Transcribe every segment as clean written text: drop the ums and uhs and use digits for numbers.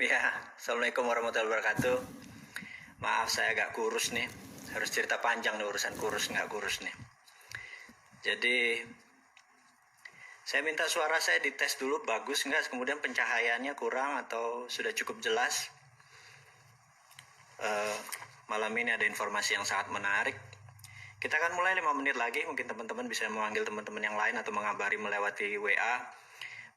Ya, Assalamualaikum warahmatullahi wabarakatuh. Maaf saya agak kurus nih. Harus cerita panjang nih urusan kurus nggak kurus nih. Jadi saya minta suara saya dites dulu bagus nggak, kemudian pencahayaannya kurang atau sudah cukup jelas. Malam ini ada informasi yang sangat menarik. Kita akan mulai 5 menit lagi. Mungkin teman-teman bisa memanggil teman-teman yang lain atau mengabari melewati WA,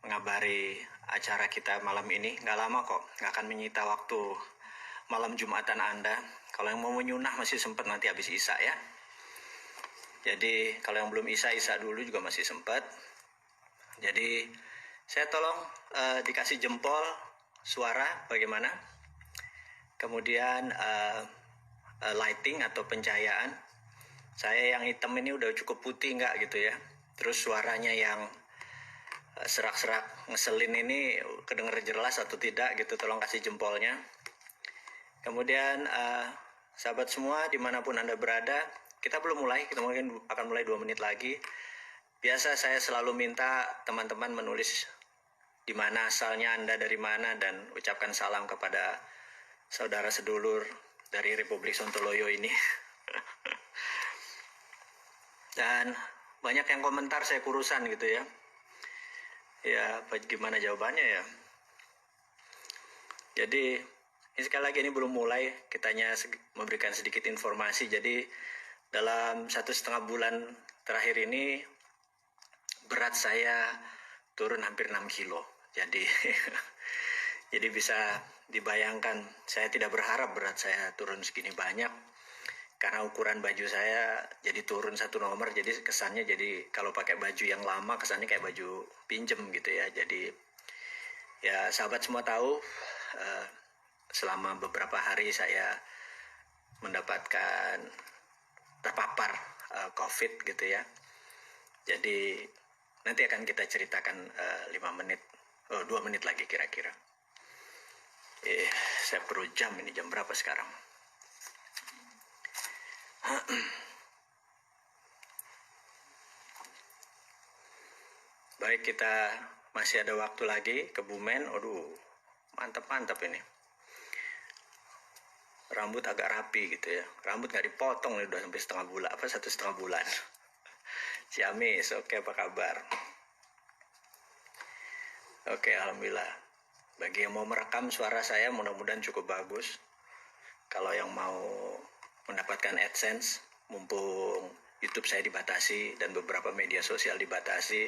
mengabari acara kita malam ini. Nggak lama kok, nggak akan menyita waktu malam Jumatan Anda. Kalau yang mau menyunah masih sempat nanti habis Isya ya. Jadi kalau yang belum Isya dulu juga masih sempat. Jadi saya tolong dikasih jempol suara bagaimana. Kemudian lighting atau pencahayaan. Saya yang hitam ini udah cukup putih nggak gitu ya. Terus suaranya yang serak-serak ngeselin ini kedenger jelas atau tidak gitu, tolong kasih jempolnya. Kemudian sahabat semua dimanapun Anda berada, kita belum mulai, kita mungkin akan mulai 2 menit lagi. Biasa saya selalu minta teman-teman menulis di mana asalnya Anda, dari mana, dan ucapkan salam kepada saudara sedulur dari Republik Sontoloyo ini. Dan banyak yang komentar saya kurusan gitu ya. Ya, gimana jawabannya ya? Jadi, ini sekali lagi ini belum mulai, kita hanya memberikan sedikit informasi. Jadi, dalam 1,5 bulan terakhir ini, berat saya turun hampir 6 kilo. Jadi, jadi bisa dibayangkan, saya tidak berharap berat saya turun segini banyak. Karena ukuran baju saya jadi turun 1 nomor, jadi kesannya jadi kalau pakai baju yang lama kesannya kayak baju pinjem gitu ya. Jadi ya sahabat semua tahu selama beberapa hari saya mendapatkan terpapar COVID gitu ya. Jadi nanti akan kita ceritakan 2 menit lagi kira-kira. Saya perlu jam, ini jam berapa sekarang? Baik, kita masih ada waktu lagi ke Bumen. Aduh, mantap ini. Rambut agak rapi gitu ya. Rambut nggak dipotong nih, udah sampai 1,5 bulan. Ciamis, oke, apa kabar? Oke, alhamdulillah. Bagi yang mau merekam suara saya, mudah-mudahan cukup bagus. Kalau yang mau mendapatkan AdSense, mumpung YouTube saya dibatasi dan beberapa media sosial dibatasi,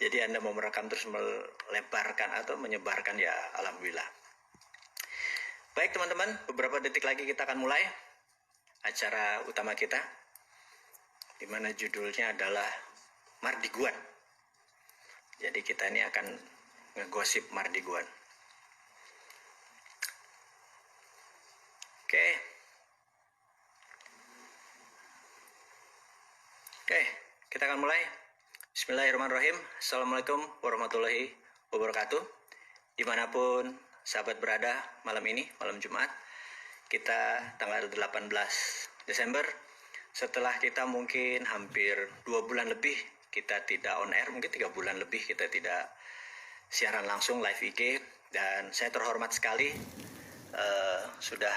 jadi Anda mau merekam terus melebarkan atau menyebarkan, ya alhamdulillah. Baik teman-teman, beberapa detik lagi kita akan mulai acara utama kita, di mana judulnya adalah Mardiguan. Jadi kita ini akan ngegosip Mardiguan. Oke, kita akan mulai. Bismillahirrahmanirrahim. Assalamualaikum warahmatullahi wabarakatuh. Dimanapun sahabat berada malam ini, malam Jumat, kita tanggal 18 Desember. Setelah kita mungkin hampir 2 bulan lebih kita tidak on air, mungkin 3 bulan lebih kita tidak siaran langsung live IG. Dan saya terhormat sekali sudah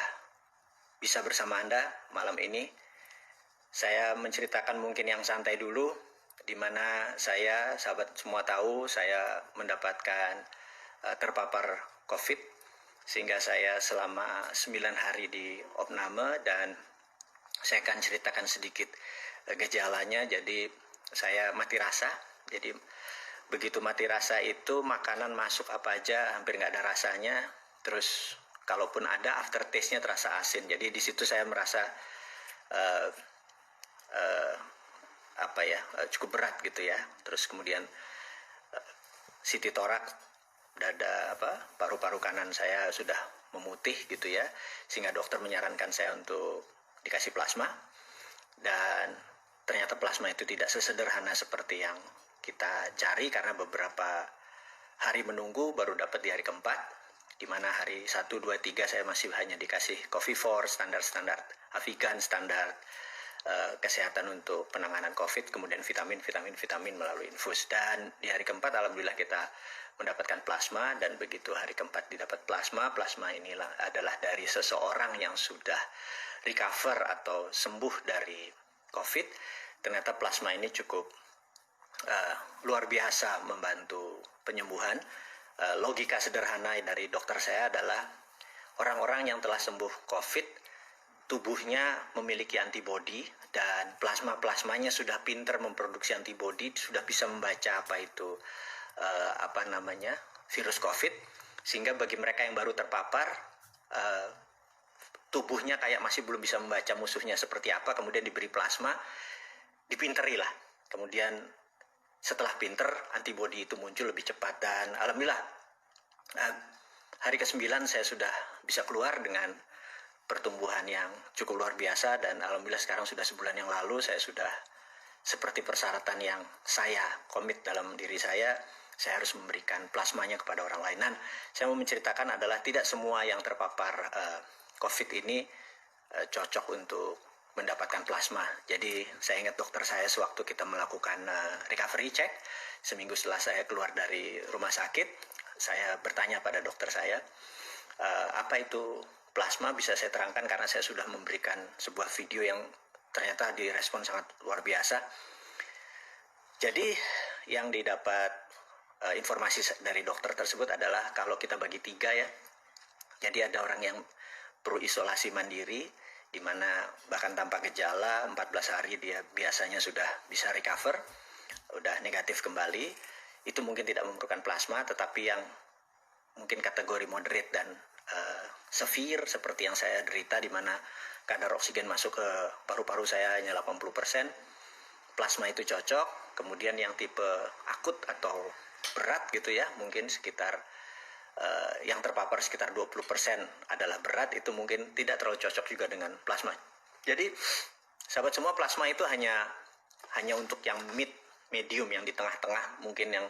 bisa bersama Anda malam ini. Saya menceritakan mungkin yang santai dulu, di mana saya, sahabat semua tahu, saya mendapatkan terpapar COVID, sehingga saya selama 9 hari di opname, dan saya akan ceritakan sedikit gejalanya. Jadi saya mati rasa. Jadi begitu mati rasa itu, makanan masuk apa aja hampir nggak ada rasanya. Terus kalaupun ada, aftertaste-nya terasa asin. Jadi di situ saya merasa cukup berat gitu ya. Terus kemudian CT toraks, dada, paru-paru kanan saya sudah memutih gitu ya, sehingga dokter menyarankan saya untuk dikasih plasma. Dan ternyata plasma itu tidak sesederhana seperti yang kita cari, karena beberapa hari menunggu baru dapat di hari keempat, di mana hari 1, 2, 3 saya masih hanya dikasih Covivor, standar Avigan, standar kesehatan untuk penanganan COVID, kemudian vitamin melalui infus. Dan di hari keempat alhamdulillah kita mendapatkan plasma, dan begitu hari keempat didapat plasma. Plasma inilah adalah dari seseorang yang sudah recover atau sembuh dari COVID. Ternyata plasma ini cukup luar biasa membantu penyembuhan. Logika sederhana dari dokter saya adalah orang-orang yang telah sembuh COVID, tubuhnya memiliki antibodi dan plasmanya sudah pinter memproduksi antibodi, sudah bisa membaca apa itu virus COVID, sehingga bagi mereka yang baru terpapar, tubuhnya kayak masih belum bisa membaca musuhnya seperti apa, kemudian diberi plasma, dipinteri lah. Kemudian setelah pinter, antibodi itu muncul lebih cepat dan alhamdulillah hari ke-9 saya sudah bisa keluar dengan pertumbuhan yang cukup luar biasa dan alhamdulillah sekarang sudah sebulan yang lalu saya sudah seperti persyaratan yang saya komit dalam diri saya harus memberikan plasmanya kepada orang lain. Dan saya mau menceritakan adalah tidak semua yang terpapar COVID ini cocok untuk mendapatkan plasma. Jadi saya ingat dokter saya sewaktu kita melakukan recovery check, seminggu setelah saya keluar dari rumah sakit, saya bertanya pada dokter saya, apa itu plasma? Bisa saya terangkan karena saya sudah memberikan sebuah video yang ternyata direspon sangat luar biasa. Jadi yang didapat informasi dari dokter tersebut adalah kalau kita bagi 3 ya, jadi ada orang yang perlu isolasi mandiri, di mana bahkan tanpa gejala 14 hari dia biasanya sudah bisa recover, udah negatif kembali. Itu mungkin tidak memerlukan plasma, tetapi yang mungkin kategori moderate dan severe seperti yang saya derita, di mana kadar oksigen masuk ke paru-paru saya hanya 80%, plasma itu cocok. Kemudian yang tipe akut atau berat gitu ya, mungkin sekitar yang terpapar sekitar 20% adalah berat, itu mungkin tidak terlalu cocok juga dengan plasma. Jadi sahabat semua, plasma itu hanya untuk yang medium, yang di tengah-tengah mungkin yang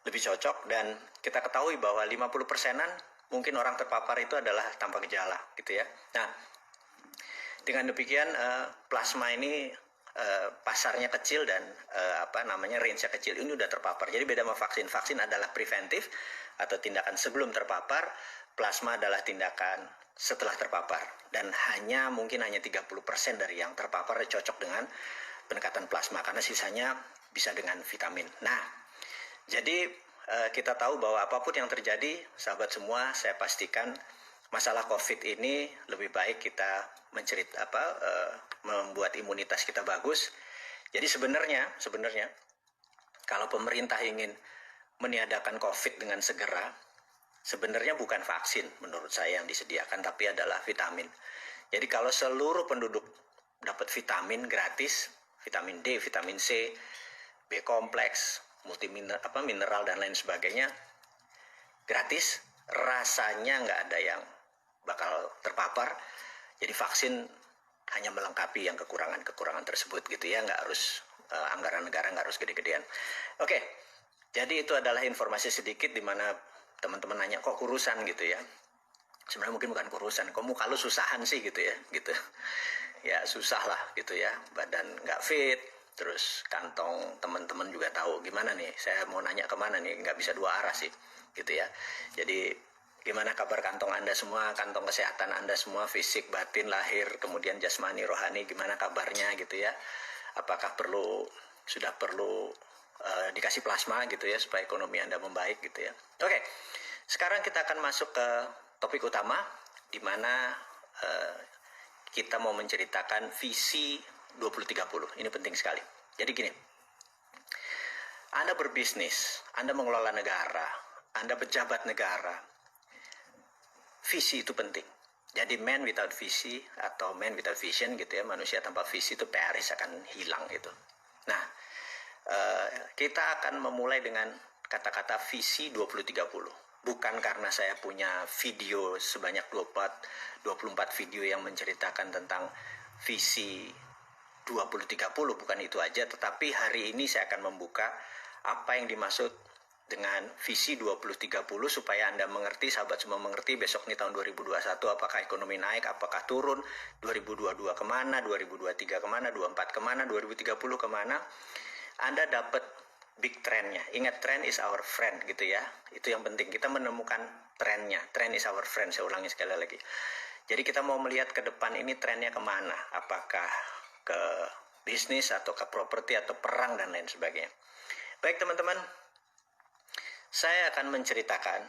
lebih cocok. Dan kita ketahui bahwa 50%-an mungkin orang terpapar itu adalah tanpa gejala gitu ya. Nah, dengan demikian plasma ini pasarnya kecil dan range-nya kecil, ini udah terpapar. Jadi beda sama vaksin. Vaksin adalah preventif atau tindakan sebelum terpapar, plasma adalah tindakan setelah terpapar. Dan mungkin hanya 30% dari yang terpapar cocok dengan pendekatan plasma, karena sisanya bisa dengan vitamin. Nah, jadi kita tahu bahwa apapun yang terjadi, sahabat semua, saya pastikan masalah COVID ini lebih baik kita membuat imunitas kita bagus. Jadi sebenarnya kalau pemerintah ingin meniadakan COVID dengan segera, sebenarnya bukan vaksin menurut saya yang disediakan, tapi adalah vitamin. Jadi kalau seluruh penduduk dapat vitamin gratis, vitamin D, vitamin C, B kompleks, mineral dan lain sebagainya gratis, rasanya nggak ada yang bakal terpapar. Jadi vaksin hanya melengkapi yang kekurangan tersebut gitu ya, nggak harus anggaran negara nggak harus gede-gedean. Oke, jadi itu adalah informasi sedikit di mana teman-teman nanya kok kurusan gitu ya. Sebenarnya mungkin bukan kurusan, kok muka lu susahan sih gitu ya, gitu. Ya susah lah gitu ya, badan nggak fit, terus kantong teman-teman juga tahu gimana nih, saya mau nanya kemana nih, nggak bisa dua arah sih gitu ya. Jadi gimana kabar kantong Anda semua, kantong kesehatan Anda semua, fisik, batin, lahir, kemudian jasmani, rohani, gimana kabarnya gitu ya. Apakah sudah perlu dikasih plasma gitu ya supaya ekonomi Anda membaik gitu ya. Oke, sekarang kita akan masuk ke topik utama, di mana kita mau menceritakan visi 2030. Ini penting sekali. Jadi gini, Anda berbisnis, Anda mengelola negara, Anda pejabat negara, visi itu penting. Jadi man without visi atau man without vision gitu ya, manusia tanpa visi itu Paris akan hilang gitu. Nah, kita akan memulai dengan kata-kata visi 2030. Bukan karena saya punya video sebanyak 24 video yang menceritakan tentang visi 2030, bukan itu aja, tetapi hari ini saya akan membuka apa yang dimaksud dengan visi 2030 supaya Anda mengerti, sahabat semua mengerti, besok nih tahun 2021 apakah ekonomi naik, apakah turun, 2022 kemana, 2023 kemana, 2024 kemana, 2030 kemana. Anda dapat big trendnya. Ingat, trend is our friend gitu ya. Itu yang penting, kita menemukan trennya. Trend is our friend, saya ulangi sekali lagi. Jadi kita mau melihat ke depan ini trennya kemana, apakah ke bisnis atau ke properti atau perang dan lain sebagainya. Baik teman-teman, saya akan menceritakan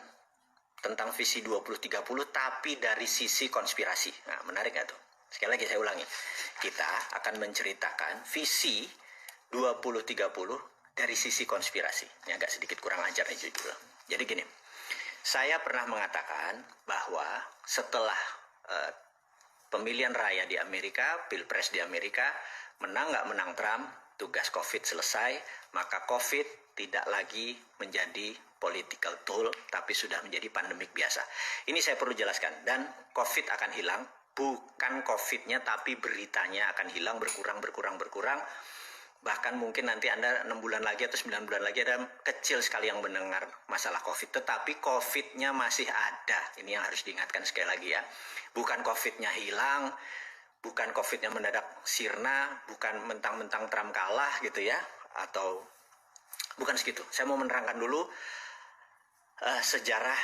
tentang visi 2030 tapi dari sisi konspirasi. Nah, menarik nggak tuh? Sekali lagi saya ulangi, kita akan menceritakan visi 2030 dari sisi konspirasi. Ini agak sedikit kurang ajar nih jujur. Jadi gini, saya pernah mengatakan bahwa setelah pemilihan raya di Amerika, pilpres di Amerika, menang nggak menang Trump, tugas COVID selesai, maka COVID tidak lagi menjadi political tool, tapi sudah menjadi pandemik biasa. Ini saya perlu jelaskan, dan COVID akan hilang, bukan COVID-nya, tapi beritanya akan hilang, berkurang, bahkan mungkin nanti Anda 6 bulan lagi atau 9 bulan lagi ada kecil sekali yang mendengar masalah COVID, tetapi COVID-nya masih ada. Ini yang harus diingatkan sekali lagi ya. Bukan COVID-nya hilang, bukan COVID-nya mendadak sirna, bukan mentang-mentang Trump kalah gitu ya, atau bukan segitu. Saya mau menerangkan dulu sejarah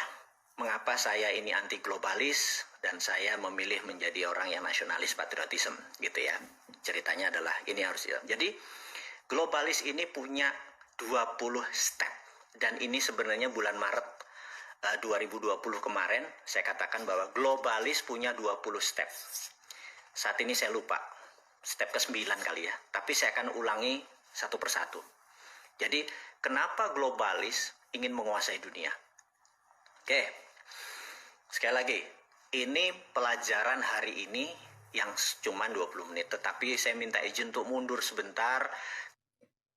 mengapa saya ini anti globalis dan saya memilih menjadi orang yang nasionalis patriotisme gitu ya. Ceritanya adalah ini harus ya. Jadi globalis ini punya 20 step, dan ini sebenarnya bulan Maret 2020 kemarin saya katakan bahwa globalis punya 20 step. Saat ini saya lupa step ke-9 kali ya, tapi saya akan ulangi satu persatu. Jadi kenapa globalis ingin menguasai dunia? Oke, sekali lagi, ini pelajaran hari ini yang cuma 20 menit, tetapi saya minta izin untuk mundur sebentar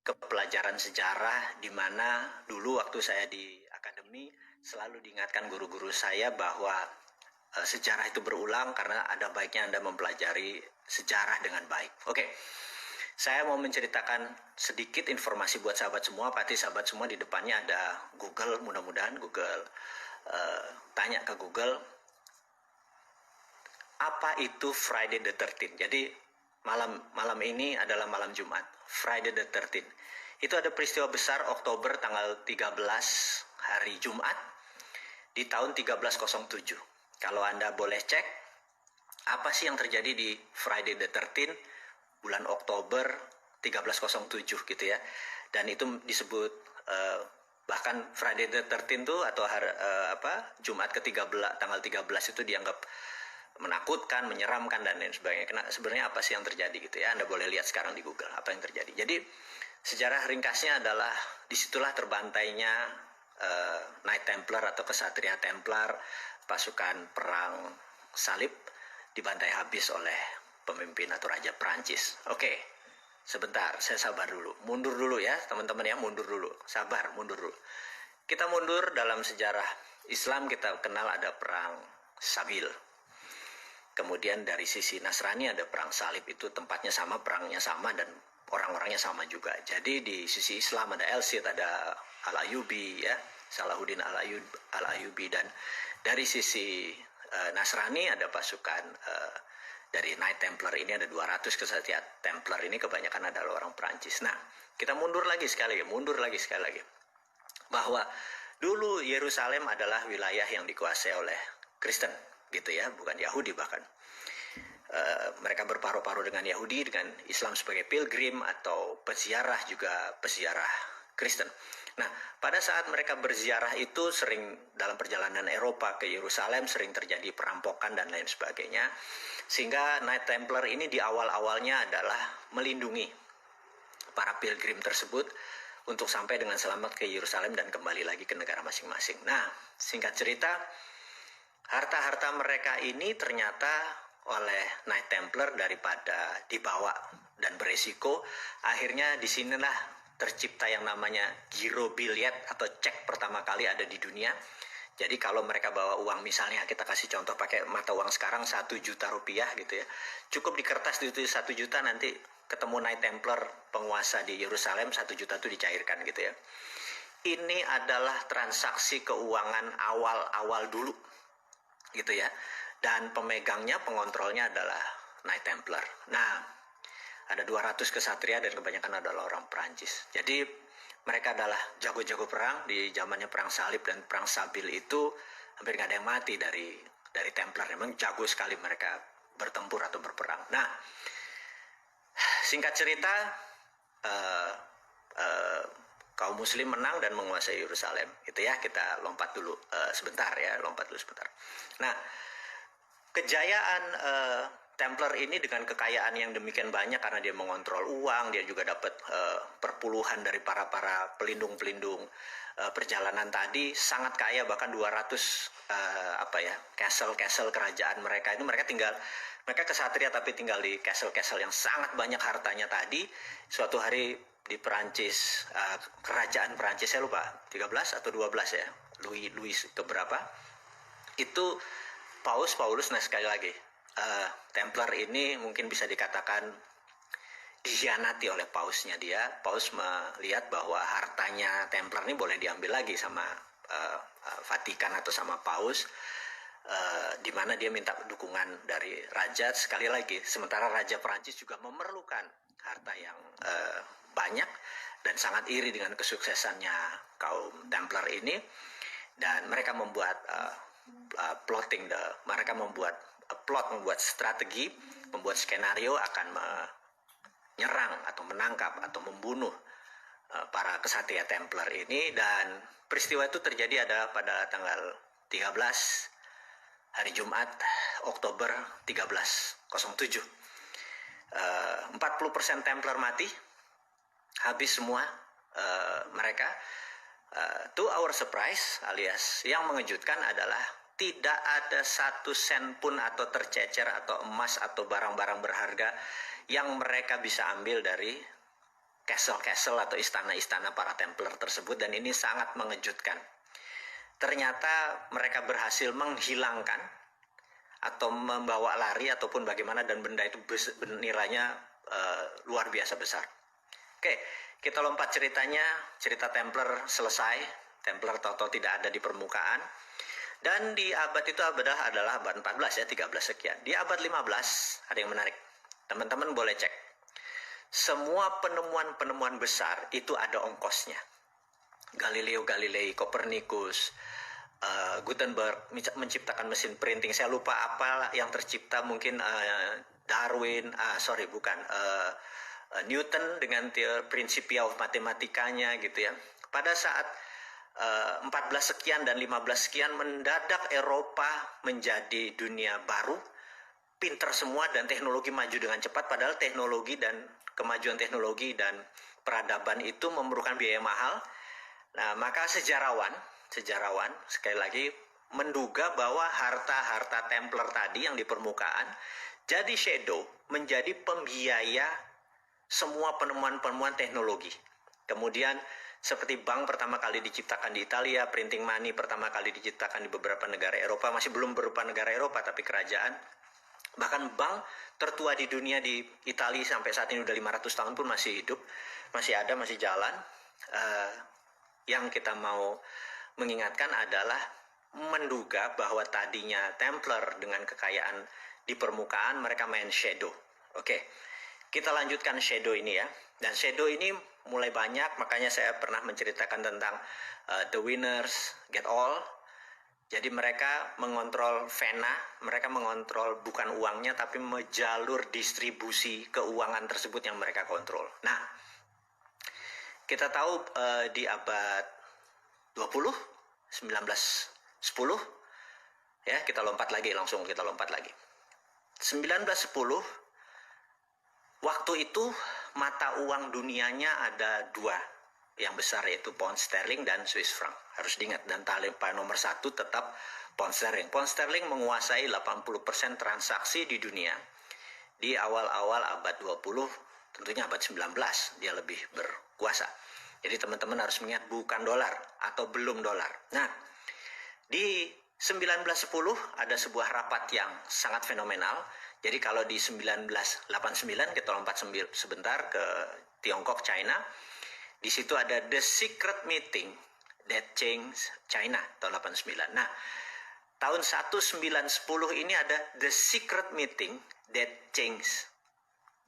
ke pelajaran sejarah, di mana dulu waktu saya di akademi selalu diingatkan guru-guru saya bahwa sejarah itu berulang karena ada baiknya Anda mempelajari sejarah dengan baik. Oke, saya mau menceritakan sedikit informasi buat sahabat semua. Pasti sahabat semua di depannya ada Google, mudah-mudahan Google tanya ke Google apa itu Friday the 13th. Jadi malam ini adalah malam Jumat, Friday the 13th. Itu ada peristiwa besar Oktober tanggal 13 hari Jumat di tahun 1307. Kalau Anda boleh cek apa sih yang terjadi di Friday the 13th bulan Oktober 1307 gitu ya. Dan itu disebut bahkan Friday the 13th itu atau Jumat ke-13 tanggal 13 itu dianggap menakutkan, menyeramkan dan lain sebagainya. Karena sebenarnya apa sih yang terjadi gitu ya? Anda boleh lihat sekarang di Google apa yang terjadi. Jadi sejarah ringkasnya adalah disitulah terbantainya Knight Templar atau kesatria Templar, pasukan perang salib, dibantai habis oleh pemimpin atau raja Prancis. Oke, sebentar, saya sabar dulu, mundur dulu ya teman-teman ya, mundur dulu, sabar, mundur dulu. Kita mundur dalam sejarah Islam, kita kenal ada perang Sabil. Kemudian dari sisi Nasrani ada perang salib, itu tempatnya sama, perangnya sama, dan orang-orangnya sama juga. Jadi di sisi Islam ada El-Cid, ada Al-Ayyubi ya, Salahuddin Al-Ayyubi, dan dari sisi Nasrani ada pasukan dari Knight Templar ini ada 200 kesatria Templar ini kebanyakan adalah orang Perancis. Nah, kita mundur lagi sekali lagi. Bahwa dulu Yerusalem adalah wilayah yang dikuasai oleh Kristen gitu ya, bukan Yahudi bahkan. Mereka berparu-paru dengan Yahudi, dengan Islam sebagai pilgrim atau peziarah, juga peziarah Kristen. Nah, pada saat mereka berziarah itu sering dalam perjalanan Eropa ke Yerusalem sering terjadi perampokan dan lain sebagainya. Sehingga Knight Templar ini di awal-awalnya adalah melindungi para pilgrim tersebut untuk sampai dengan selamat ke Yerusalem dan kembali lagi ke negara masing-masing. Nah, singkat cerita, harta-harta mereka ini ternyata oleh Knight Templar daripada dibawa dan beresiko, akhirnya disinilah tercipta yang namanya giro billiet atau cek pertama kali ada di dunia. Jadi kalau mereka bawa uang, misalnya kita kasih contoh pakai mata uang sekarang 1 juta rupiah gitu ya, cukup di kertas itu 1 juta, nanti ketemu Knight Templar penguasa di Yerusalem, 1 juta itu dicairkan gitu ya. Ini adalah transaksi keuangan awal-awal dulu gitu ya, dan pemegangnya, pengontrolnya adalah Knight Templar. Nah, ada 200 kesatria dan kebanyakan adalah orang Perancis. Jadi mereka adalah jago-jago perang di zamannya perang salib dan perang Sabil itu. hampir nggak ada yang mati dari Templar. Memang jago sekali mereka bertempur atau berperang. Nah, singkat cerita, kaum muslim menang dan menguasai Yerusalem. Itu ya, kita lompat dulu sebentar. Nah, kejayaan Templar ini dengan kekayaan yang demikian banyak karena dia mengontrol uang, dia juga dapat perpuluhan dari para pelindung-pelindung perjalanan tadi, sangat kaya, bahkan 200 castle kerajaan mereka. Ini mereka kesatria tapi tinggal di castle yang sangat banyak hartanya tadi. Suatu hari di Perancis, kerajaan Perancis, saya lupa 13 atau 12 ya, Louis keberapa, itu Paulus. Nah, sekali lagi, Templar ini mungkin bisa dikatakan dikhianati oleh pausnya dia. Paus melihat bahwa hartanya Templar ini boleh diambil lagi sama Vatikan atau sama Paus, di mana dia minta dukungan dari raja. Sekali lagi, sementara Raja Perancis juga memerlukan harta yang banyak dan sangat iri dengan kesuksesannya kaum Templar ini, dan mereka membuat mereka membuat strategi, membuat skenario akan menyerang atau menangkap atau membunuh para kesatria Templar ini. Dan peristiwa itu terjadi pada tanggal 13 hari Jumat Oktober 1307. 40% Templar mati, habis semua mereka. To our surprise, alias yang mengejutkan adalah tidak ada satu sen pun atau tercecer atau emas atau barang-barang berharga yang mereka bisa ambil dari castle atau istana-istana para Templar tersebut. Dan ini sangat mengejutkan. Ternyata mereka berhasil menghilangkan atau membawa lari ataupun bagaimana, dan benda itu nilainya luar biasa besar. Oke, kita lompat ceritanya. Cerita Templar selesai. Templar tahu-tahu tidak ada di permukaan. Dan di abad itu adalah abad 14 ya, 13 sekian. Di abad 15 ada yang menarik. Teman-teman boleh cek. Semua penemuan-penemuan besar itu ada ongkosnya. Galileo Galilei, Copernicus, Gutenberg menciptakan mesin printing. Saya lupa apa yang tercipta, mungkin Newton dengan teori Principia of Mathematicanya gitu ya. Pada saat 14 sekian dan 15 sekian, mendadak Eropa menjadi dunia baru, pinter semua dan teknologi maju dengan cepat. Padahal teknologi dan kemajuan teknologi dan peradaban itu memerlukan biaya mahal. Nah, maka sejarawan sekali lagi menduga bahwa harta-harta Templar tadi yang di permukaan jadi shadow, menjadi pembiaya semua penemuan-penemuan teknologi. Kemudian seperti bank pertama kali diciptakan di Italia, printing money pertama kali diciptakan di beberapa negara Eropa, masih belum berupa negara Eropa tapi kerajaan. Bahkan bank tertua di dunia di Italia sampai saat ini udah 500 tahun pun masih hidup, masih ada, masih jalan. Yang kita mau mengingatkan adalah menduga bahwa tadinya Templar dengan kekayaan di permukaan, mereka main shadow. Oke, kita lanjutkan shadow ini ya. Dan shadow ini mulai banyak, makanya saya pernah menceritakan tentang the winners get all. Jadi mereka mengontrol vena, mereka mengontrol bukan uangnya tapi jalur distribusi keuangan tersebut yang mereka kontrol. Nah, kita tahu di abad 20, 1910 ya, kita lompat lagi. 1910, waktu itu mata uang dunianya ada dua yang besar, yaitu pound sterling dan Swiss franc. Harus diingat, dan nomor satu tetap pound sterling. Pound sterling menguasai 80% transaksi di dunia. Di awal-awal abad 20, tentunya abad 19, dia lebih berkuasa. Jadi teman-teman harus mengingat, bukan dolar atau belum dolar. Nah, di 1910 ada sebuah rapat yang sangat fenomenal. Jadi kalau di 1989, kita lompat sebentar ke Tiongkok, China. Di situ ada The Secret Meeting That Changed China tahun 89. Nah, tahun 1910 ini ada The Secret Meeting That Changed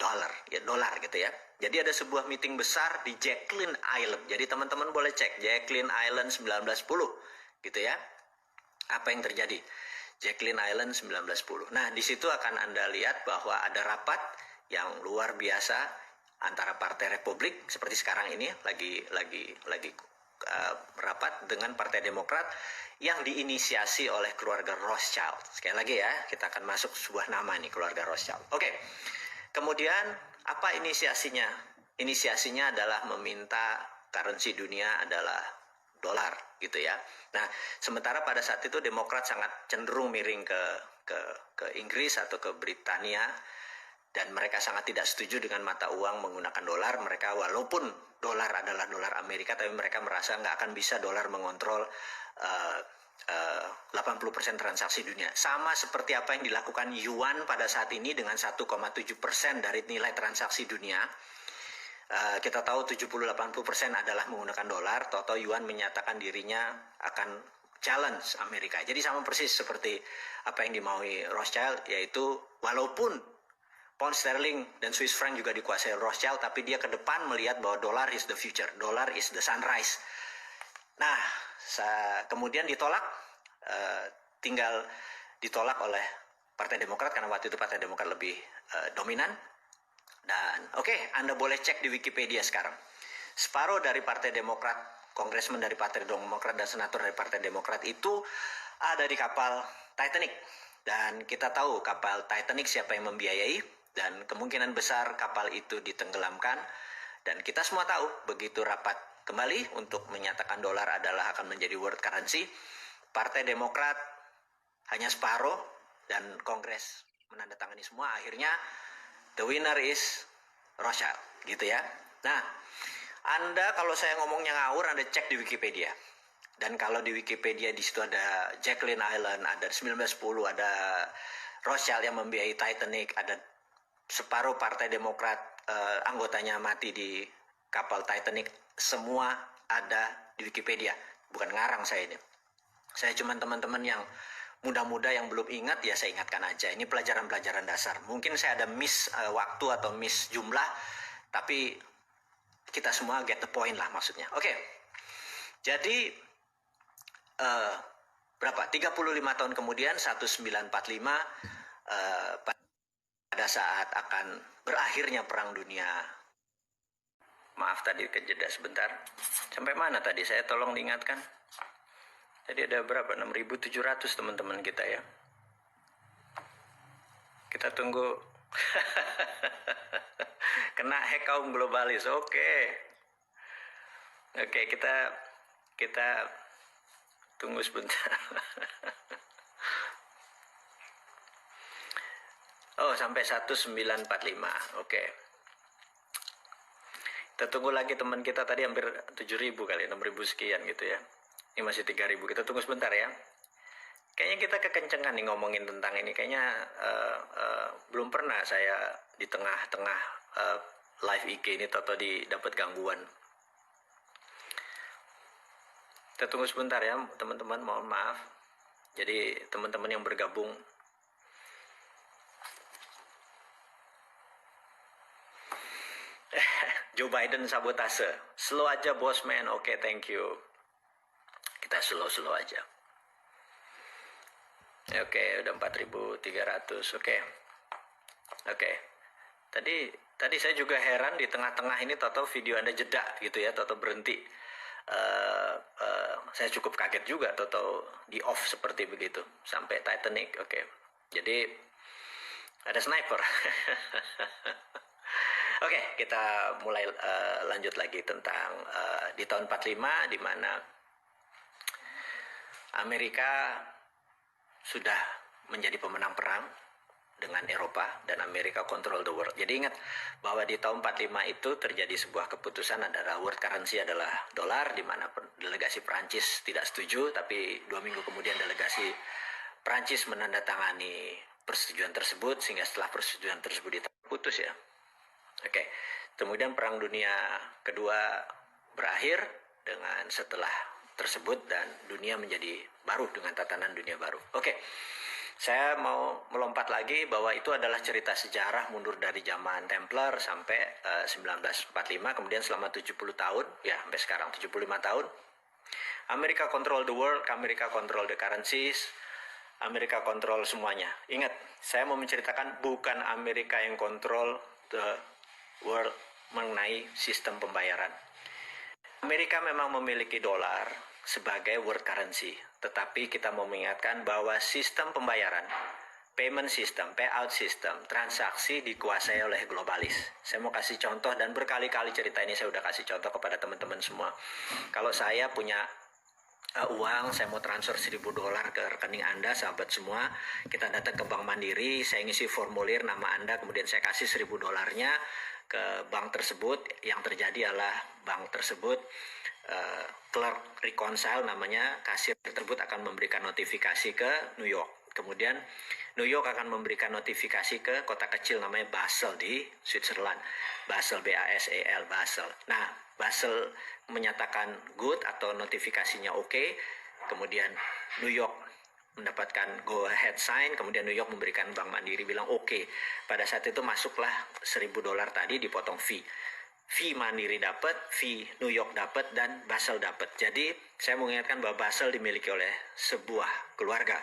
Dollar, ya dolar gitu ya. Jadi ada sebuah meeting besar di Jacqueline Island. Jadi teman-teman boleh cek Jacqueline Island 1910 gitu ya. Apa yang terjadi? Jacqueline Island 1910. Nah, di situ akan Anda lihat bahwa ada rapat yang luar biasa antara Partai Republik seperti sekarang ini lagi rapat dengan Partai Demokrat yang diinisiasi oleh keluarga Rothschild. Sekali lagi ya, kita akan masuk sebuah nama nih, keluarga Rothschild. Oke. Kemudian apa inisiasinya? Inisiasinya adalah meminta currency dunia adalah dolar gitu ya. Nah, sementara pada saat itu Demokrat sangat cenderung miring ke Inggris atau ke Britania, dan mereka sangat tidak setuju dengan mata uang menggunakan dolar. Mereka walaupun dolar adalah dolar Amerika, tapi mereka merasa nggak akan bisa dolar mengontrol 80% transaksi dunia. Sama seperti apa yang dilakukan yuan pada saat ini dengan 1,7% dari nilai transaksi dunia. Kita tahu 70-80% adalah menggunakan dolar. Toto yuan menyatakan dirinya akan challenge Amerika. Jadi sama persis seperti apa yang dimaui Rothschild, yaitu walaupun pound sterling dan Swiss franc juga dikuasai Rothschild, tapi dia ke depan melihat bahwa dolar is the future, dolar is the sunrise. Nah, kemudian ditolak, tinggal ditolak oleh Partai Demokrat karena waktu itu Partai Demokrat lebih dominan. Dan oke, Anda boleh cek di Wikipedia sekarang. Separuh dari Partai Demokrat, kongresmen dari Partai Demokrat dan senator dari Partai Demokrat itu ada di kapal Titanic. Dan kita tahu kapal Titanic siapa yang membiayai, dan kemungkinan besar kapal itu ditenggelamkan. Dan kita semua tahu begitu rapat kembali untuk menyatakan dolar adalah akan menjadi world currency, Partai Demokrat hanya separuh dan Kongres menandatangani semua. Akhirnya the winner is Rothschild, gitu ya. Nah, Anda kalau saya ngomongnya ngawur, Anda cek di Wikipedia. Dan kalau di Wikipedia di situ ada Jacqueline Island, ada 1910, ada Rothschild yang membiayai Titanic, ada separuh Partai Demokrat anggotanya mati di kapal Titanic, semua ada di Wikipedia. Bukan ngarang saya ini. Saya cuma teman-teman yang muda-muda yang belum ingat, ya saya ingatkan aja. Ini pelajaran-pelajaran dasar. Mungkin saya ada miss waktu atau miss jumlah, tapi kita semua get the point lah maksudnya. Oke. Jadi berapa? 35 tahun kemudian 1945 pada saat akan berakhirnya Perang Dunia. Maaf tadi kejeda sebentar. Sampai mana tadi? Saya tolong diingatkan. Jadi ada berapa? 6.700 teman-teman kita ya. Kita tunggu. Kena hack kaum globalis. Oke, kita tunggu sebentar. Oh, sampai 1945. Oke. Kita tunggu lagi teman kita tadi hampir 7.000 kali, 6.000 sekian gitu ya. Ini masih 3.000. Kita tunggu sebentar ya. Kayaknya kita kekencengan nih ngomongin tentang ini. Kayaknya belum pernah saya di tengah-tengah live IG ini atau dapat gangguan. Kita tunggu sebentar ya teman-teman, mohon maaf. Jadi teman-teman yang bergabung, Joe Biden sabotase. Slow aja bos man. Oke, thank you. Kita slow aja. Oke, udah 4.300. Oke. Tadi saya juga heran di tengah-tengah ini toto video Anda jeda gitu ya, toto berhenti. Saya cukup kaget juga toto di off seperti begitu sampai Titanic. Oke. Jadi ada sniper. Oke, kita mulai lanjut lagi tentang di tahun 45 di mana Amerika sudah menjadi pemenang perang dengan Eropa dan Amerika control the world. Jadi ingat bahwa di tahun 45 itu terjadi sebuah keputusan adalah world currency adalah dolar, di mana delegasi Prancis tidak setuju, tapi 2 minggu kemudian delegasi Prancis menandatangani persetujuan tersebut, sehingga setelah persetujuan tersebut diputus ya. Oke. Kemudian Perang Dunia Kedua berakhir dengan setelah tersebut dan dunia menjadi baru dengan tatanan dunia baru. Oke. Saya mau melompat lagi bahwa itu adalah cerita sejarah mundur dari zaman Templar sampai 1945, kemudian selama 70 tahun, ya sampai sekarang 75 tahun, Amerika control the world, Amerika control the currencies, Amerika kontrol semuanya. Ingat, saya mau menceritakan bukan Amerika yang kontrol the world mengenai sistem pembayaran. Amerika memang memiliki dolar sebagai world currency, tetapi kita mau mengingatkan bahwa sistem pembayaran, payment system, payout system, transaksi dikuasai oleh globalis. Saya mau kasih contoh dan berkali-kali cerita ini saya udah kasih contoh kepada teman-teman semua. Kalau saya punya uang, saya mau transfer $1.000 ke rekening Anda, sahabat semua, kita datang ke Bank Mandiri, saya ngisi formulir nama Anda, kemudian saya kasih $1.000-nya ke bank tersebut. Yang terjadi adalah bank tersebut, clerk reconcile namanya, kasir tersebut akan memberikan notifikasi ke New York. Kemudian New York akan memberikan notifikasi ke kota kecil namanya Basel di Switzerland. Basel, B-A-S-E-L, Basel. Nah, Basel menyatakan good atau notifikasinya oke. Kemudian New York mendapatkan go ahead sign, kemudian New York memberikan Bank Mandiri bilang oke. Pada saat itu masuklah $1.000 tadi, dipotong fee. Fee Mandiri dapat, fee New York dapat, dan Basel dapat. Jadi saya mengingatkan bahwa Basel dimiliki oleh sebuah keluarga.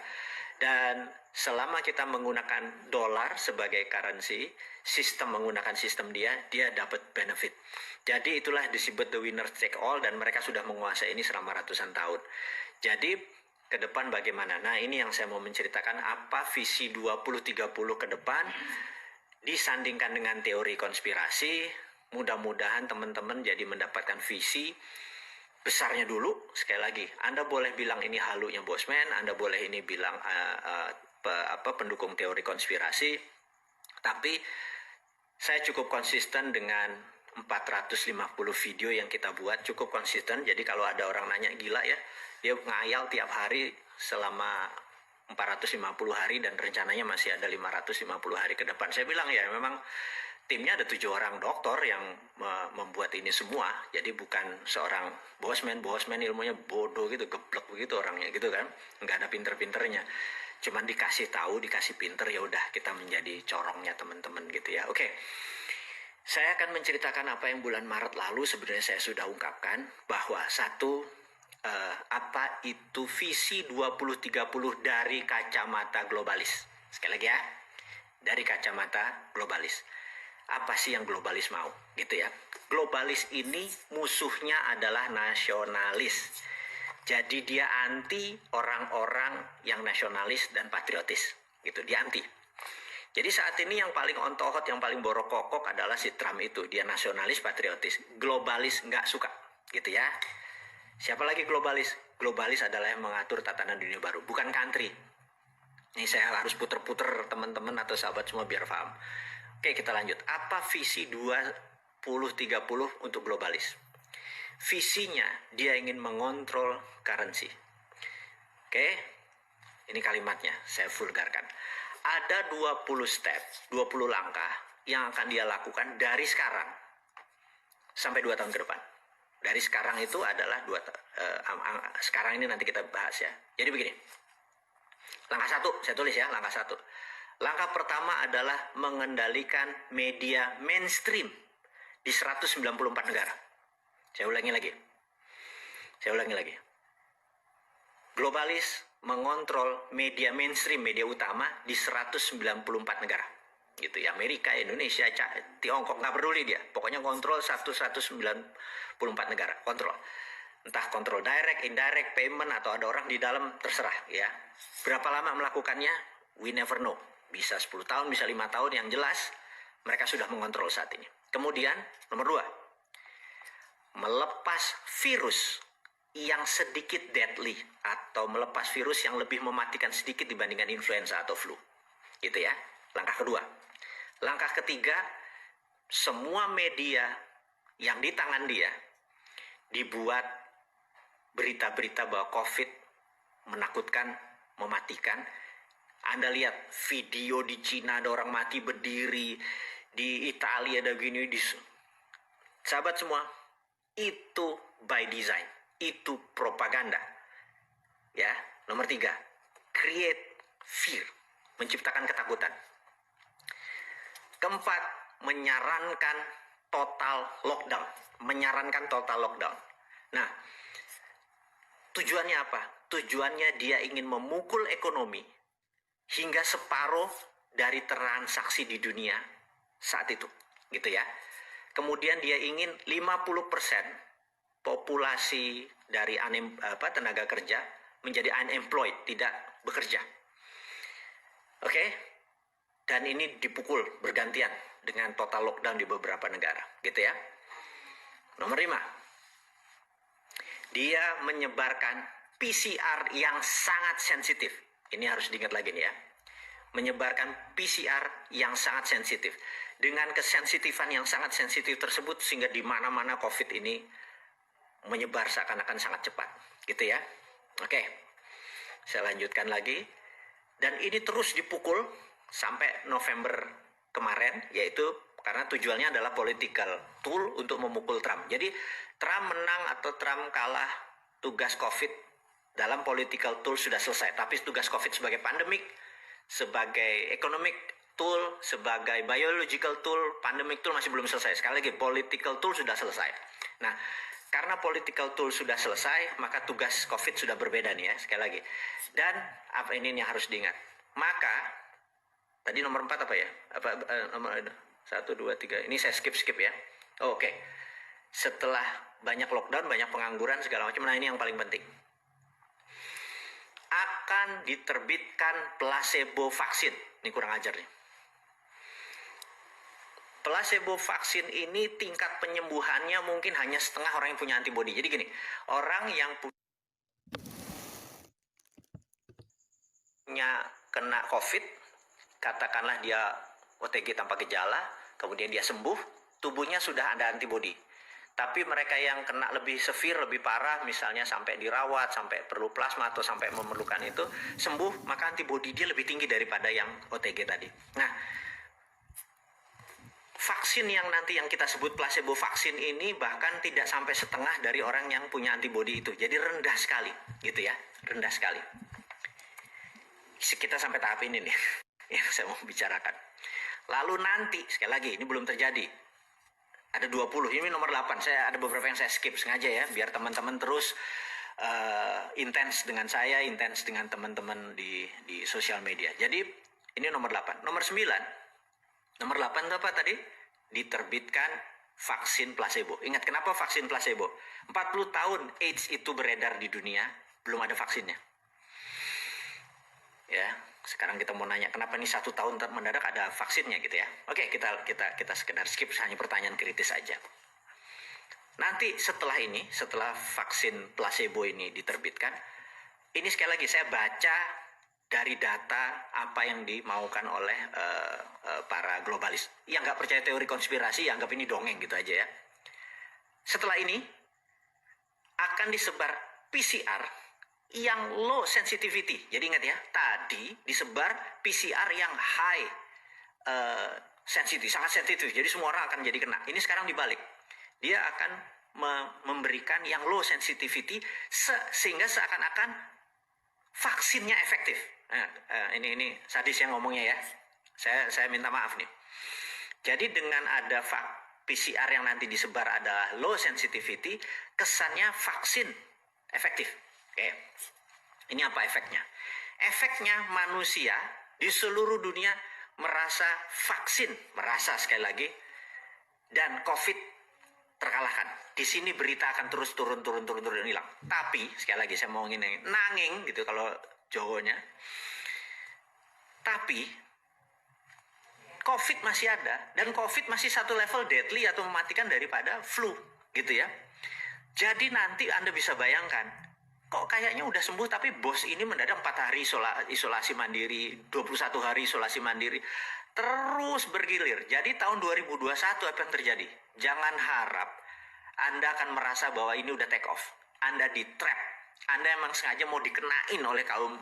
Dan selama kita menggunakan dolar sebagai currency, sistem menggunakan sistem dia dapat benefit. Jadi itulah disebut the winner take all, dan mereka sudah menguasai ini selama ratusan tahun. Jadi ke depan bagaimana? Nah, ini yang saya mau menceritakan, apa visi 2030 ke depan disandingkan dengan teori konspirasi. Mudah-mudahan teman-teman jadi mendapatkan visi besarnya dulu. Sekali lagi, Anda boleh bilang ini halunya Bosman, Anda boleh ini bilang pendukung teori konspirasi, tapi saya cukup konsisten dengan 450 video yang kita buat, cukup konsisten. Jadi kalau ada orang nanya, gila ya, dia ngayal tiap hari selama 450 hari dan rencananya masih ada 550 hari ke depan. Saya bilang ya, memang timnya ada 7 orang doktor yang membuat ini semua. Jadi bukan seorang bosman ilmunya bodoh gitu, geblek begitu orangnya gitu kan. Nggak ada pinter-pinternya. Cuman dikasih tahu, dikasih pinter, ya udah kita menjadi corongnya teman-teman gitu ya. Oke. Saya akan menceritakan apa yang bulan Maret lalu sebenarnya saya sudah ungkapkan, bahwa apa itu visi 2030 dari kacamata globalis. Sekali lagi ya, dari kacamata globalis. Apa sih yang globalis mau gitu ya? Globalis ini musuhnya adalah nasionalis. Jadi dia anti orang-orang yang nasionalis dan patriotis gitu, dia anti. Jadi saat ini yang paling on tohot, yang paling borokokok adalah si Trump itu. Dia nasionalis, patriotis. Globalis nggak suka gitu ya. Siapa lagi globalis? Globalis adalah yang mengatur tatanan dunia baru, bukan country. Ini saya harus puter-puter teman-teman atau sahabat semua biar paham. Oke, kita lanjut. Apa visi 2030 untuk globalis? Visinya dia ingin mengontrol currency. Oke, ini kalimatnya saya vulgarkan. Ada 20 step, 20 langkah yang akan dia lakukan dari sekarang sampai 2 tahun ke depan. Dari sekarang itu adalah sekarang ini nanti kita bahas ya. Jadi begini. Langkah 1, saya tulis ya, langkah 1. Langkah pertama adalah mengendalikan media mainstream di 194 negara. Saya ulangi lagi. Globalis mengontrol media mainstream, media utama di 194 negara. Gitu ya, Amerika, Indonesia, Tiongkok, nggak peduli dia. Pokoknya kontrol 194 negara, kontrol. Entah kontrol direct, indirect, payment, atau ada orang di dalam, terserah ya. Berapa lama melakukannya? We never know. Bisa 10 tahun, bisa 5 tahun, yang jelas mereka sudah mengontrol saat ini. Kemudian, nomor 2, melepas virus yang sedikit deadly, atau melepas virus yang lebih mematikan sedikit dibandingkan influenza atau flu. Gitu ya, langkah kedua. Langkah ketiga, semua media yang di tangan dia dibuat berita-berita bahwa COVID menakutkan, mematikan. Anda lihat video di Cina ada orang mati berdiri, di Italia ada gini, sahabat semua, itu by design, itu propaganda. Ya, nomor 3, create fear, menciptakan ketakutan. Keempat, menyarankan total lockdown. Nah, Tujuannya apa? Tujuannya dia ingin memukul ekonomi hingga separuh dari transaksi di dunia saat itu, gitu ya. Kemudian dia ingin 50% populasi dari tenaga kerja menjadi unemployed, tidak bekerja. Oke? Dan ini dipukul bergantian dengan total lockdown di beberapa negara, gitu ya. Nomor 5. Dia menyebarkan PCR yang sangat sensitif. Ini harus diingat lagi nih ya. Menyebarkan PCR yang sangat sensitif. Dengan kesensitifan yang sangat sensitif tersebut sehingga di mana-mana COVID ini menyebar seakan-akan sangat cepat, gitu ya. Oke. Saya lanjutkan lagi. Dan ini terus dipukul sampai November kemarin, yaitu karena tujuannya adalah political tool untuk memukul Trump. Jadi Trump menang atau Trump kalah, tugas COVID dalam political tool sudah selesai. Tapi tugas COVID sebagai pandemic, sebagai economic tool, sebagai biological tool, pandemic tool masih belum selesai. Sekali lagi, political tool sudah selesai. Nah, karena political tool sudah selesai, maka tugas COVID sudah berbeda nih ya, sekali lagi. Dan apa ini yang harus diingat? Maka, tadi nomor 4 apa ya? Nomor 1, 2, 3. Ini saya skip ya. Oke. Setelah banyak lockdown, banyak pengangguran, segala macam. Nah, ini yang paling penting. Akan diterbitkan placebo vaksin. Ini kurang ajar nih. Placebo vaksin ini tingkat penyembuhannya mungkin hanya setengah orang yang punya antibodi. Jadi gini, orang yang punya kena COVID, katakanlah dia OTG tanpa gejala, kemudian dia sembuh, tubuhnya sudah ada antibodi. Tapi mereka yang kena lebih severe, lebih parah, misalnya sampai dirawat, sampai perlu plasma atau sampai memerlukan itu, sembuh, maka antibodi dia lebih tinggi daripada yang OTG tadi. Nah, vaksin yang nanti yang kita sebut placebo vaksin ini bahkan tidak sampai setengah dari orang yang punya antibodi itu. Jadi rendah sekali, gitu ya, rendah sekali. Kita sampai tahap ini nih, yang saya mau bicarakan. Lalu nanti, sekali lagi, ini belum terjadi. Ada 20, ini nomor 8. Saya ada beberapa yang saya skip sengaja ya, biar teman-teman terus intens dengan saya, intens dengan teman-teman di sosial media. Jadi, ini nomor 8. Nomor 9, nomor 8 itu apa tadi? Diterbitkan vaksin placebo. Ingat, kenapa vaksin placebo? 40 tahun AIDS itu beredar di dunia, belum ada vaksinnya. Ya, sekarang kita mau nanya, kenapa nih 1 tahun mendadak ada vaksinnya gitu ya? Oke, kita sekedar skip, hanya pertanyaan kritis aja. Nanti setelah vaksin placebo ini diterbitkan, ini sekali lagi saya baca dari data apa yang dimaukan oleh para globalis. Yang nggak percaya teori konspirasi, anggap ini dongeng gitu aja ya. Setelah ini akan disebar PCR yang low sensitivity. Jadi ingat ya, tadi disebar PCR yang high sensitif, sangat sensitif. Jadi semua orang akan jadi kena. Ini sekarang dibalik. Dia akan memberikan yang low sensitivity sehingga seakan-akan vaksinnya efektif. Ini sadis yang ngomongnya ya. Saya minta maaf nih. Jadi dengan ada PCR yang nanti disebar adalah low sensitivity, kesannya vaksin efektif. Oke. Ini apa efeknya? Efeknya manusia di seluruh dunia merasa sekali lagi, dan COVID terkalahkan. Di sini berita akan terus turun hilang. Tapi sekali lagi saya mau nanging gitu kalau Jawanya. Tapi COVID masih ada, dan COVID masih satu level deadly atau mematikan daripada flu, gitu ya. Jadi nanti Anda bisa bayangkan, kok kayaknya udah sembuh tapi bos ini mendadak 4 hari isolasi mandiri, 21 hari isolasi mandiri, terus bergilir. Jadi tahun 2021 apa yang terjadi? Jangan harap Anda akan merasa bahwa ini udah take off. Anda di trap. Anda emang sengaja mau dikenain oleh kaum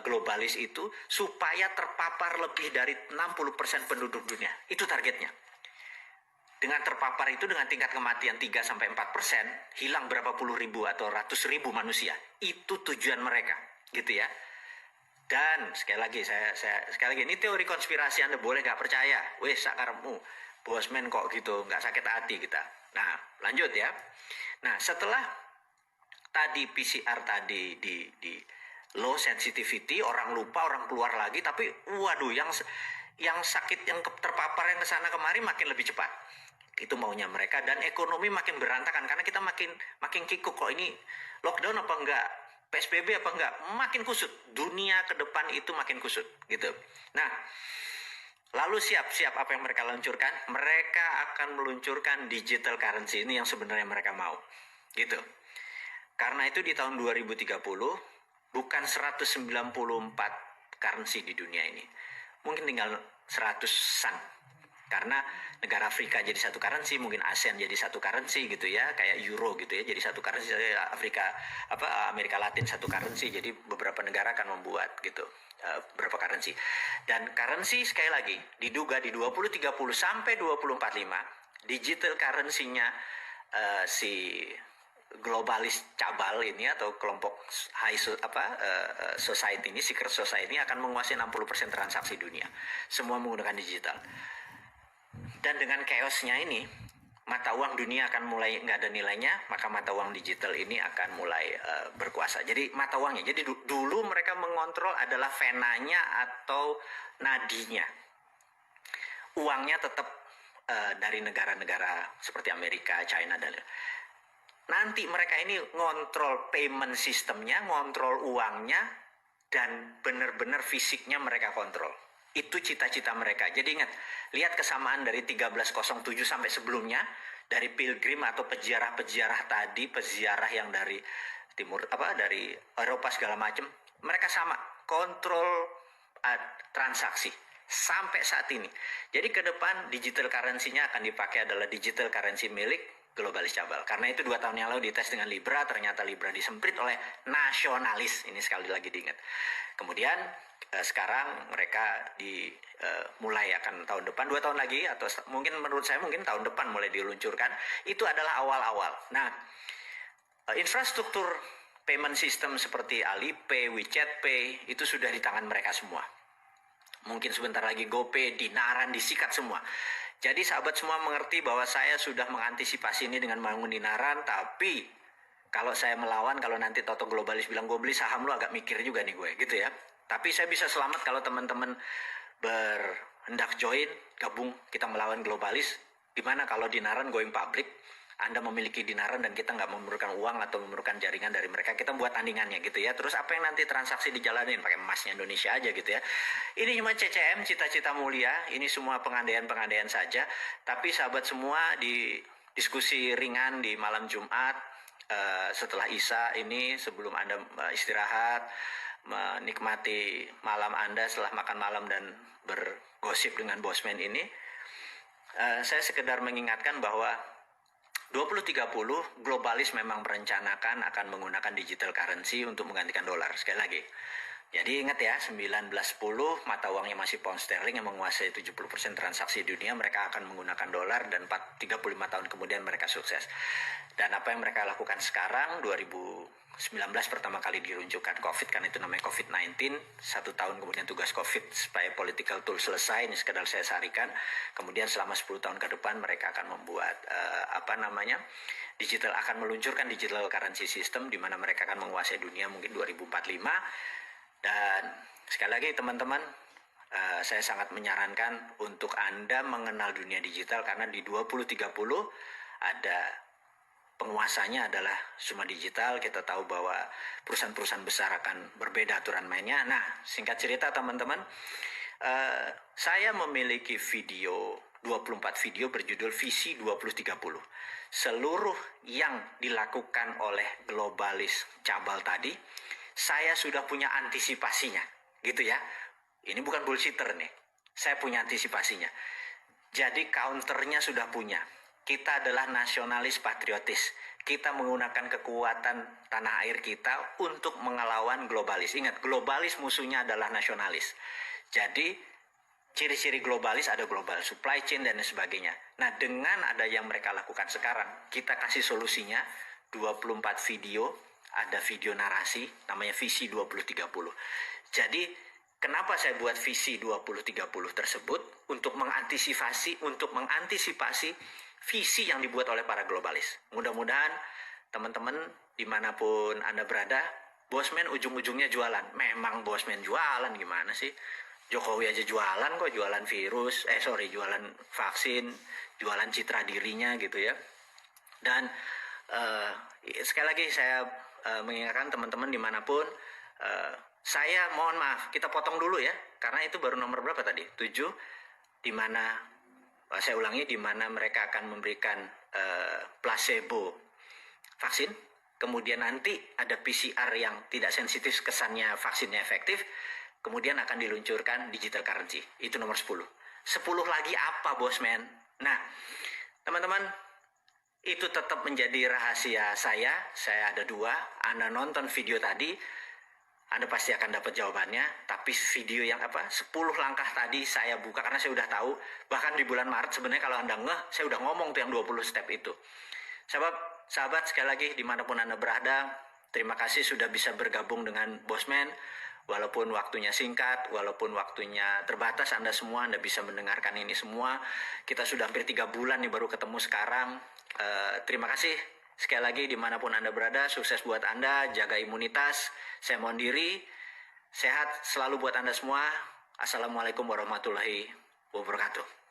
globalis itu supaya terpapar lebih dari 60% penduduk dunia. Itu targetnya. Dengan terpapar itu dengan tingkat kematian 3-4%, hilang berapa puluh ribu atau ratus ribu manusia. Itu tujuan mereka, gitu ya. Dan sekali lagi ini teori konspirasi, Anda boleh nggak percaya. Wes sakarmu, bosman kok gitu, nggak sakit hati kita. Nah, lanjut ya. Nah, setelah tadi PCR tadi di low sensitivity, orang lupa, orang keluar lagi, tapi waduh yang sakit, yang terpapar yang kesana kemari makin lebih cepat. Itu maunya mereka, dan ekonomi makin berantakan karena kita makin kikuk kok, ini lockdown apa enggak, PSBB apa enggak, makin kusut. Dunia ke depan itu makin kusut gitu. Nah, lalu siap apa yang mereka luncurkan? Mereka akan meluncurkan digital currency ini yang sebenarnya mereka mau gitu. Karena itu di tahun 2030 bukan 194 currency di dunia ini, mungkin tinggal 100-an. Karena negara Afrika jadi satu currency, mungkin ASEAN jadi satu currency gitu ya, kayak euro gitu ya, jadi satu currency. Afrika Amerika Latin satu currency, jadi beberapa negara akan membuat gitu beberapa currency. Dan currency sekali lagi diduga di 2030 sampai 2045 digital currency-nya si globalis cabal ini atau kelompok society ini, secret society ini akan menguasai 60% transaksi dunia, semua menggunakan digital. Dan dengan chaosnya ini, mata uang dunia akan mulai nggak ada nilainya, maka mata uang digital ini akan mulai berkuasa. Jadi mata uangnya, jadi dulu mereka mengontrol adalah venanya atau nadinya. Uangnya tetap dari negara-negara seperti Amerika, China, dan nanti mereka ini ngontrol payment sistemnya, ngontrol uangnya, dan benar-benar fisiknya mereka kontrol. Itu cita-cita mereka. Jadi ingat, lihat kesamaan dari 1307 sampai sebelumnya, dari pilgrim atau peziarah-peziarah tadi, peziarah yang dari timur dari Eropa segala macam, mereka sama kontrol transaksi sampai saat ini. Jadi ke depan digital currency-nya akan dipakai adalah digital currency milik globalis cabal. Karena itu 2 tahun yang lalu dites dengan Libra, ternyata Libra disemprit oleh nasionalis. Ini sekali lagi diingat. Kemudian sekarang mereka mulai akan tahun depan, 2 tahun lagi, atau mungkin menurut saya mungkin tahun depan mulai diluncurkan. Itu adalah awal-awal. Nah, infrastruktur payment system seperti Alipay, WeChat Pay itu sudah di tangan mereka semua. Mungkin sebentar lagi GoPay, Dinaran disikat semua. Jadi sahabat semua mengerti bahwa saya sudah mengantisipasi ini dengan bangun Dinaran, tapi kalau saya melawan, kalau nanti Toto Globalis bilang gue beli saham lu, agak mikir juga nih gue gitu ya. Tapi saya bisa selamat kalau teman-teman berhendak join, gabung, kita melawan globalis. Gimana kalau Dinaran going public, Anda memiliki Dinaran dan kita nggak memerlukan uang atau memerlukan jaringan dari mereka, kita buat tandingannya gitu ya. Terus apa yang nanti transaksi dijalanin pakai emasnya Indonesia aja gitu ya. Ini cuma CCM, cita-cita mulia, ini semua pengandaian-pengandaian saja. Tapi sahabat semua, di diskusi ringan di malam Jumat setelah Isya ini, sebelum Anda istirahat, menikmati malam Anda setelah makan malam dan bergosip dengan bosman ini, saya sekedar mengingatkan bahwa 2030 globalis memang merencanakan akan menggunakan digital currency untuk menggantikan dolar. Sekali lagi, jadi ingat ya, 1910 mata uangnya masih pound sterling yang menguasai 70% transaksi dunia, mereka akan menggunakan dolar, dan 35 tahun kemudian mereka sukses. Dan apa yang mereka lakukan sekarang, 2019 pertama kali diluncurkan COVID, kan itu namanya COVID-19, 1 tahun kemudian tugas COVID supaya political tool selesai, ini sekedar saya sarikan. Kemudian selama 10 tahun ke depan mereka akan membuat digital, akan meluncurkan digital currency system di mana mereka akan menguasai dunia mungkin 2045. Dan sekali lagi teman-teman, saya sangat menyarankan untuk Anda mengenal dunia digital, karena di 2030 ada penguasanya adalah semua digital. Kita tahu bahwa perusahaan-perusahaan besar akan berbeda aturan mainnya. Nah, singkat cerita teman-teman, saya memiliki 24 video berjudul Visi 2030. Seluruh yang dilakukan oleh globalis cabal tadi, saya sudah punya antisipasinya, gitu ya. Ini bukan bullshitter nih, saya punya antisipasinya. Jadi counternya sudah punya. Kita adalah nasionalis patriotis. Kita menggunakan kekuatan tanah air kita untuk mengelawan globalis. Ingat, globalis musuhnya adalah nasionalis. Jadi ciri-ciri globalis ada global supply chain dan sebagainya. Nah, dengan ada yang mereka lakukan sekarang, kita kasih solusinya. 24 video, ada video narasi, namanya Visi 2030. Jadi, kenapa saya buat Visi 2030 tersebut? Untuk mengantisipasi visi yang dibuat oleh para globalis. Mudah-mudahan teman-teman dimanapun Anda berada, Bosman ujung-ujungnya jualan. Memang Bosman jualan, gimana sih? Jokowi aja jualan kok, jualan virus, jualan vaksin, jualan citra dirinya gitu ya. Dan sekali lagi saya mengingatkan teman-teman dimanapun, saya mohon maaf, kita potong dulu ya, karena itu baru nomor berapa tadi? 7, di mana saya ulangi, di mana mereka akan memberikan placebo vaksin, kemudian nanti ada PCR yang tidak sensitif, kesannya vaksinnya efektif, kemudian akan diluncurkan digital currency. Itu nomor 10. 10 lagi apa, Bosman? Nah, teman-teman, itu tetap menjadi rahasia saya. Saya ada 2. Anda nonton video tadi, Anda pasti akan dapat jawabannya. Tapi video yang 10 langkah tadi saya buka karena saya udah tahu. Bahkan di bulan Maret sebenarnya kalau Anda ngeh, saya udah ngomong tuh yang 20 step itu. Sahabat, sekali lagi dimanapun Anda berada, terima kasih sudah bisa bergabung dengan Bosman. Walaupun waktunya singkat, walaupun waktunya terbatas, Anda bisa mendengarkan ini semua. Kita sudah hampir 3 bulan nih baru ketemu sekarang. Terima kasih sekali lagi dimanapun Anda berada. Sukses buat Anda, jaga imunitas. Saya mohon diri. Sehat selalu buat Anda semua. Assalamualaikum warahmatullahi wabarakatuh.